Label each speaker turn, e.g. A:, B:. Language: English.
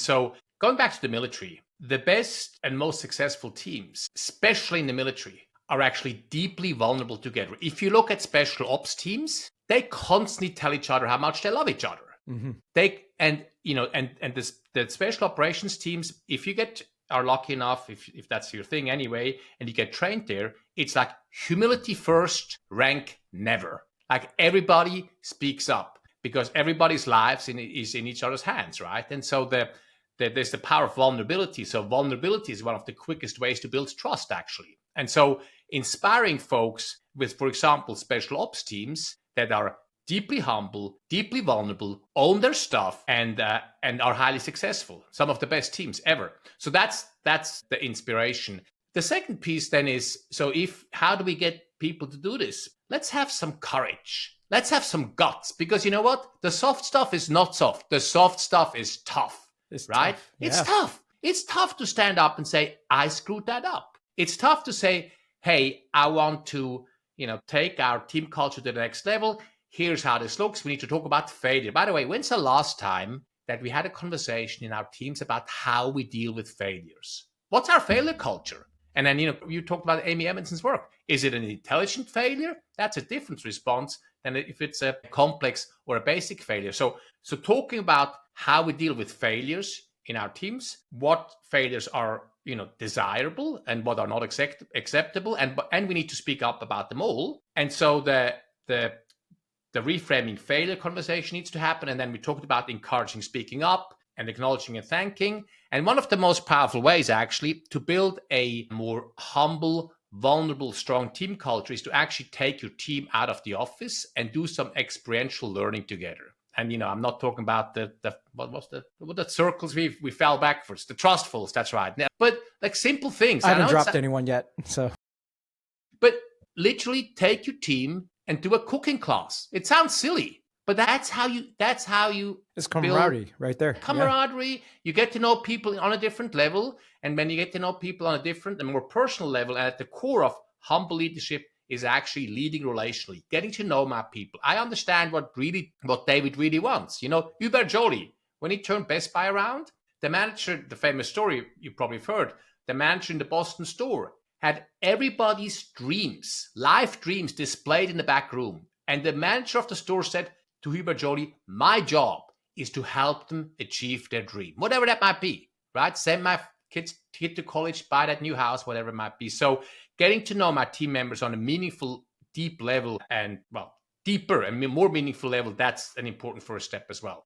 A: So going back to the military, the best and most successful teams, especially in the military, are actually deeply vulnerable together. If you look at special ops teams, they constantly tell each other how much they love each other.
B: Mm-hmm.
A: The special operations teams, if you are lucky enough, if that's your thing anyway, and you get trained there, it's like humility first, rank never. Like everybody speaks up because everybody's lives is in each other's hands, right? And so there's the power of vulnerability. So vulnerability is one of the quickest ways to build trust, actually. And so inspiring folks with, for example, special ops teams that are deeply humble, deeply vulnerable, own their stuff, and are highly successful. Some of the best teams ever. So that's the inspiration. The second piece then is, so how do we get people to do this? Let's have some courage. Let's have some guts, because you know what? The soft stuff is not soft. The soft stuff is tough, right?
B: Tough. Yeah.
A: It's tough. It's tough to stand up and say, I screwed that up. It's tough to say, hey, I want to, take our team culture to the next level. Here's how this looks. We need to talk about failure. By the way, when's the last time that we had a conversation in our teams about how we deal with failures? What's our failure culture? And then, you talked about Amy Edmondson's work. Is it an intelligent failure? That's a different response than if it's a complex or a basic failure. So talking about how we deal with failures in our teams, what failures are, desirable and what are not acceptable, and we need to speak up about them all. And so the reframing failure conversation needs to happen. And then we talked about encouraging speaking up and acknowledging and thanking. And one of the most powerful ways, actually, to build a more humble, vulnerable, strong team culture is to actually take your team out of the office and do some experiential learning together. And, I'm not talking about the circles we fell backwards, the trustfuls, that's right. But like simple things.
B: I haven't dropped anyone yet, so.
A: But literally take your team and do a cooking class. It sounds silly, but that's how you
B: it's camaraderie right there.
A: Camaraderie. Yeah. You get to know people on a different level. And when you get to know people on a different and more personal level, and at the core of humble leadership is actually leading relationally, getting to know my people. I understand what David really wants. Hubert Joly, when he turned Best Buy around, the manager, the famous story you probably have heard, the manager in the Boston store had everybody's dreams, life dreams, displayed in the back room. And the manager of the store said to Hubert Joly, my job is to help them achieve their dream, whatever that might be, right? Send my kid to college, buy that new house, whatever it might be. So getting to know my team members on a meaningful, deep level and, deeper and more meaningful level, that's an important first step as well.